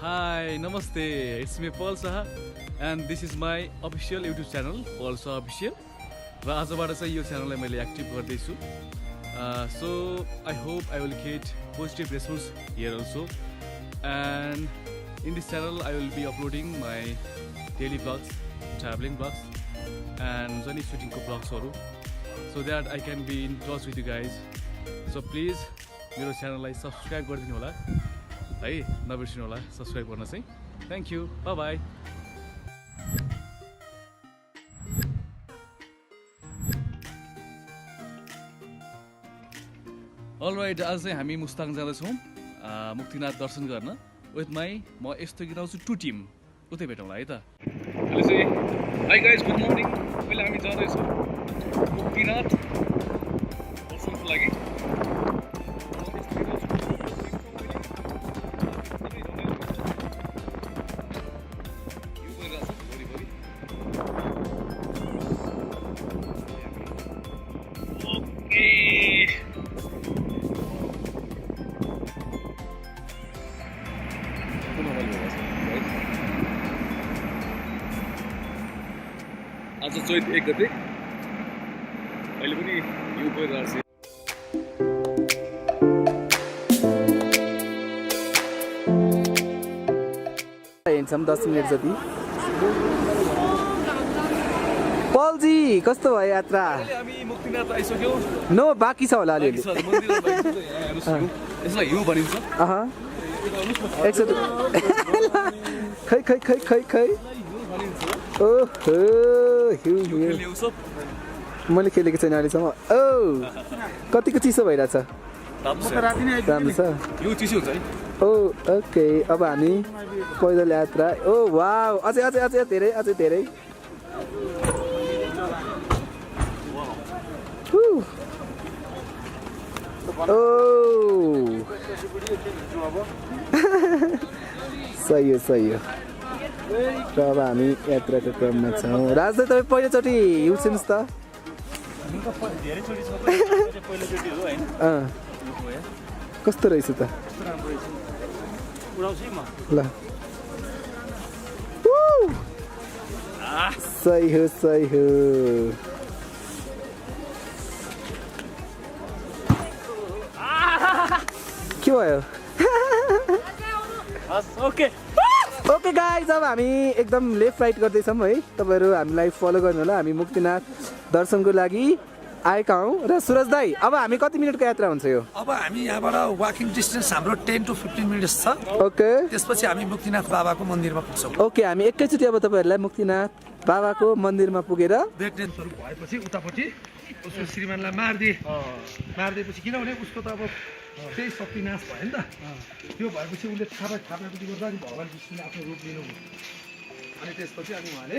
Hi, Namaste. It's me Paul Saha and this is my official YouTube channel, Paul Saha Official. र आजबाट चाहिँ यो च्यानललाई मैले active गर्दैछु. So I hope I will get positive response here also. And in this channel I will be uploading my daily vlogs, traveling vlogs and journey shooting vlogs so that I can be in touch with you guys. So please मेरो च्यानललाई subscribe गरिदिनु होला है, नबिर्सिनु होला subscribe गर्न चाहिँ. Thank you, bye bye. All right, आज चाहिँ हामी मुस्ताङ जाँदैछौँ मुक्तिनाथ दर्शन गर्न विथ माई. म यस्तो गिराउँछु 2 टिम. उतै भेटौँला है त. अहिले चाहिँ हाई गाइज, गुड मर्निङ. अहिले हामी जाँदैछौँ मुक्तिनाथ दर्शनको लागि. आज चैत 1 गते. अहिले पनि यो गइरहेको छ. हिँड्छौँ 10 मिनट जति. पलजी कस्तो भयो यात्रा? हामी मुक्तिनाथ आइसक्यौँ. नो बाँकी छ होला अलिअलि. यसलाई हिउँ भनिन्छ. एकचोटि खै खै खै खै खै. ओहो हिउँ मैले खेलेको छैन अहिलेसम्म. ओ कतिको चिसो भइरहेछ? राम्रो छ. यो चिसो हुन्छ है. ओ ओके, अब हामी पैदल यात्रा. ओ वाउ, अझै अझै अझै धेरै अझै धेरै. ओ सही हो सही हो. र अब हामी यात्राको क्रममा छौँ. राजदाई तपाईँ पहिलोचोटि हिउँ छिर्नुहोस् त. कस्तो रहेछ त? ल सही हो सही हो. के भयो? ओके ओके गाइज, अब हामी एकदम लेफ्ट राइट गर्दैछौँ है. तपाईँहरू हामीलाई फलो गर्नु होला. हामी मुक्तिनाथ दर्शनको लागि आएका हौँ. र सुरज दाई, अब हामी कति मिनटको यात्रा हुन्छ यो? अब हामी यहाँबाट वाकिङ डिस्टेन्स हाम्रो 10 to 15 मिनट्स छ. ओके, त्यसपछि हामी मुक्तिनाथ बाबाको मन्दिरमा पुग्छौँ. ओके, हामी एकैचोटि अब तपाईँहरूलाई मुक्तिनाथ बाबाको मन्दिरमा पुगेर भेट्नेहरू भएपछि उतापट्टि उसको श्रीमानलाई मारिदिएपछि, किनभने उसको त अब त्यही शक्ति नाश भयो नि त. त्यो भएपछि उसले थापाथापापट्टि गर्दा अनि भगवान् विष्णुले आफ्नो रूप लिनु. अनि त्यसपछि अनि उहाँले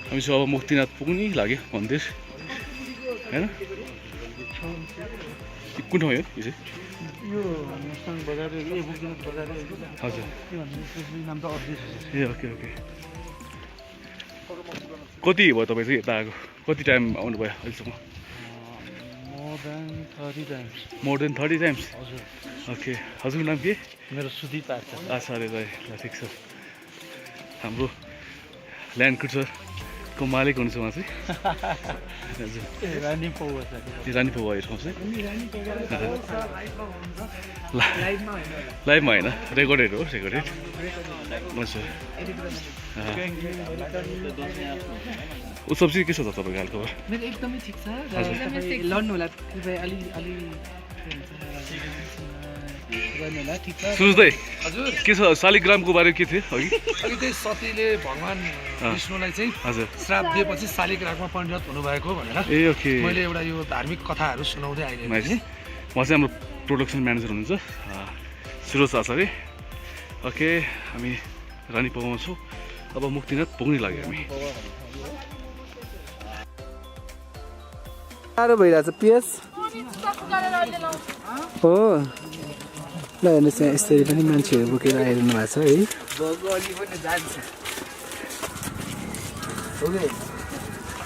हामी चाहिँ अब मुक्तिनाथ पुग्नै लाग्यो मन्दिर होइन. कुन ठाउँ हो यो चाहिँ? हजुर. ए ओके ओके. कति भयो तपाईँ चाहिँ यता आएको? कति टाइम आउनुभयो अहिलेसम्म? More than 30 times. ओके. हजुरको नाम के? मेरो सुदीप आचार्य. आचार्य राई. ल ठिक छ. हाम्रो ल्यान्ड क्रुजरको मालिक हुनुहुन्छ उहाँ चाहिँ. हजुर. रानी पौवा यो ठाउँ चाहिँ लाइभमा होइन, रेकर्डेड हो. रेकर्डेड. हजुर. उत्सव चाहिँ के छ त तपाईँको हालखबर? मेरो एकदमै ठिक छ. लड्नु होला अलि अलि गर्नु होला. ठिक छ. सुरज दाई, हजुर के छ शालिग्रामको बारेमा के थियो अघि? अनि त्यही सतीले भगवान् विष्णुलाई चाहिँ हजुर श्राप दिएपछि शालिग्राममा परिणत हुनुभएको भनेर ए ओके. मैले एउटा यो धार्मिक कथाहरू सुनाउँदै आइरहेको चाहिँ उहाँ चाहिँ हाम्रो प्रोडक्सन म्यानेजर हुनुहुन्छ सुरज आचार्य. ओके, हामी रानी पौवामा छौँ. अब मुक्तिनाथ पुग्नै लाग्यो हामी. साह्रो भइरहेछ. पिएस हो. ल हेर्नुहोस्, यहाँ यसरी पनि मान्छेहरू बोकेर आइरहनु भएको छ है.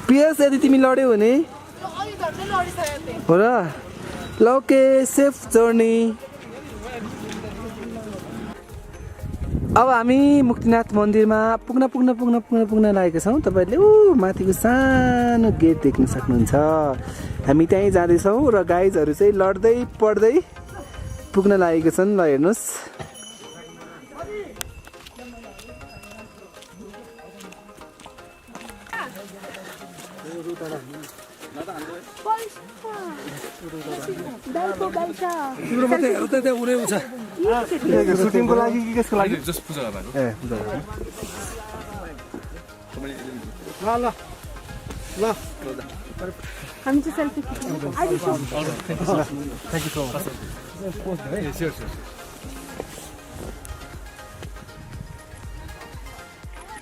पिएस यदि तिमी लड्यौ भने हो र ल ओके सेफ जर्नी। अब हामी मुक्तिनाथ मन्दिरमा पुग्न लागेका छौँ। तपाईँहरूले माथिको सानो गेट देख्न सक्नुहुन्छ। हामी त्यहीँ जाँदैछौँ र गाइजहरू चाहिँ लड्दै पढ्दै पुग्न लागेको छन्। ल हेर्नुहोस्, तिम्रो मात्रै हेर त त्यहाँ उडे उछ सुटिङको लागि कि कसको लागि? जस्ट पूजा गर्नको। ए पूजा गर्नु। ल हामी चाहिँ सेल्फी खिच्नु अहिले Sure, sure.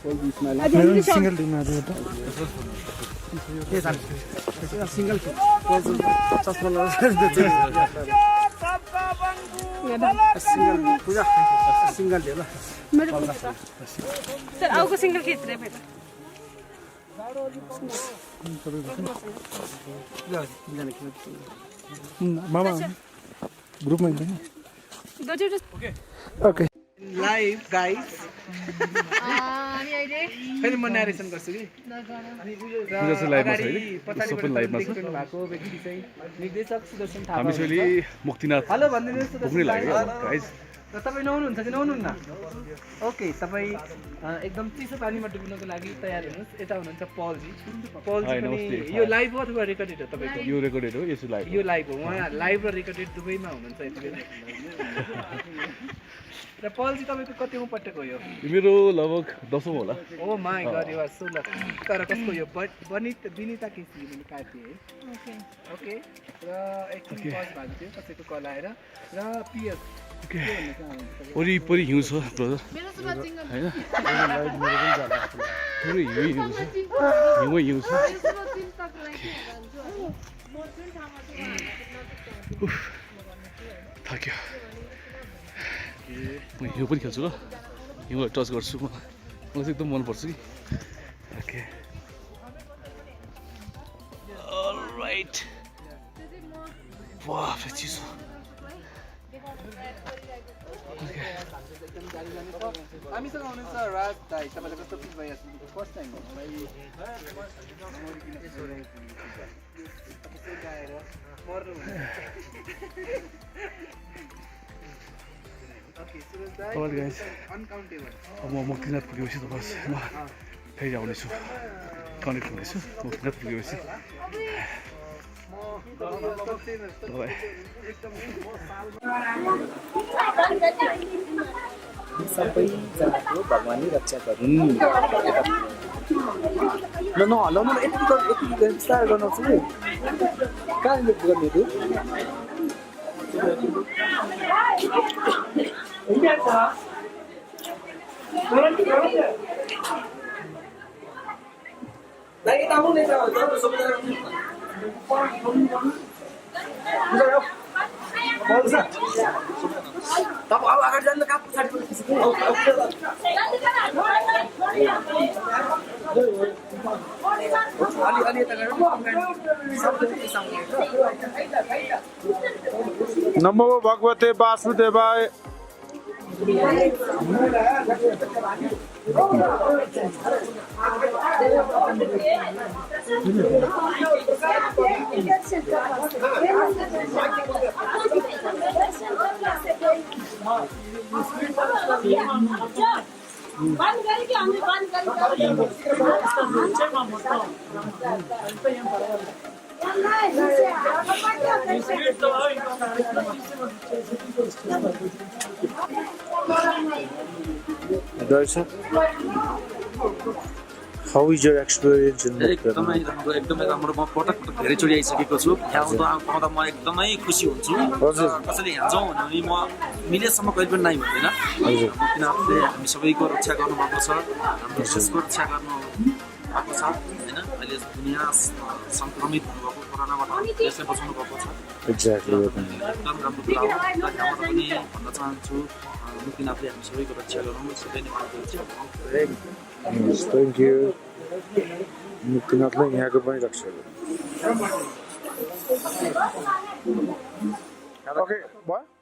सिंगल टिममा आज एउटा सिंगल चस्मा सिंगल थियो ल। मेरो सर आउको सिंगल खिच रे फेरि मामा ग्रुपमा हिँड्दैन। Okay live guys. अनि अहिले फेरि म न्यारेसन गर्छु कि। पूजा चाहिँ लाइभमा छ होइन? सबै लाइभमा छ। भएको व्यक्ति चाहिँ निर्देशक सुदर्शन थापा। हामी चाहिँ अहिले मुक्तिनाथ हेलो भनिदिनुहोस् त। पुग्नै लाग्यो गाइज। र तपाईँ नुहाउनुहुन्छ कि नुहाउनुहुन्न? ओके, तपाईँ एकदम चिसो पानीमा डुब्नुको लागि तयार हुनुहोस्। यता हुनुहुन्छ पलजी। पलजी हाई, पनि नमस्ते। यो लाइभ हो अथवा रेकर्डेड हो तपाईँको? यो रेकर्डेड हो, यसो लाइभ। यो लाइभ हो। उहाँ लाइभ र रेकर्डेड दुवैमा हुनुहुन्छ यति बेला। र पलजी तपाईँको कतिौँ पटक हो यो? मेरो लगभग 10औं होला। Oh my God, you are so lucky. तर कसको यो विनिता केसी मैले काटेँ है। ओके ओके, र एकछिन पज भएको थियो, कसैको कल आएर। र पिएस वरिपरि हिउँ छ ब्रदर मेरो सुबा सिंगल होइन? पुरै हिउँ छ, हिउँ छ। थाक्यो। म हिउँ पनि खेल्छु ल, हिउँलाई टच गर्छु। मलाई चाहिँ एकदम मनपर्छ कि। Okay all right. वाह चिसो। हामीसँग हुनुहुन्छ राज दाई। तपाईँलाई कस्तो फिल भइरहेको छ? फर्स्ट टाइम हो गाएर मर्नु। ओके सुरज दाई, अनकाउन्टेबल। अब म मुक्तिनाथ पुगेपछि त बस म फेरि आउनेछु, कनेक्ट हुनेछु मुक्तिनाथ पुगेपछि। सबैजनाको भगवान्ले रक्षा गर्नु। ल नहलाउनु, यति विस्तार गर्नु छ कि कहाँनिर गर्ने त्यो? अब अगाडि जानु कहाँ पछाडि नमो भगवते वासुदेवाय। बंद करेंगे हमें बंद करेंगे Darshak, how is your experience in एकदमै राम्रो एकदमै राम्रो। म पटक पटक धेरैचोटि आइसकेको छु। यहाँ आउँदा म एकदमै खुसी हुन्छु। कसैले यहाँ जाउँ भने म मिलेसम्म कहिले पनि नाइ भन्दैन। किनभने हामी सबैको रक्षा गर्नुभएको छ, हाम्रो देशको रक्षा गर्नु भएको छ होइन। अहिले दुनियाँ सङ्क्रमित हुनुभएको कोरोनाबाट देशलाई बचाउनु भएको छ। Exactly. एकदम राम्रो कुरा हो। र यहाँबाट पनि भन्न चाहन्छु मुक्तिनाथले हामी सबैको रक्षा गरौँ, सबै नेपालको रक्षा गरौँ। Yes, thank you. मुक्तिनाथले यहाँको पनि रक्षा गर्नु। ओके भयो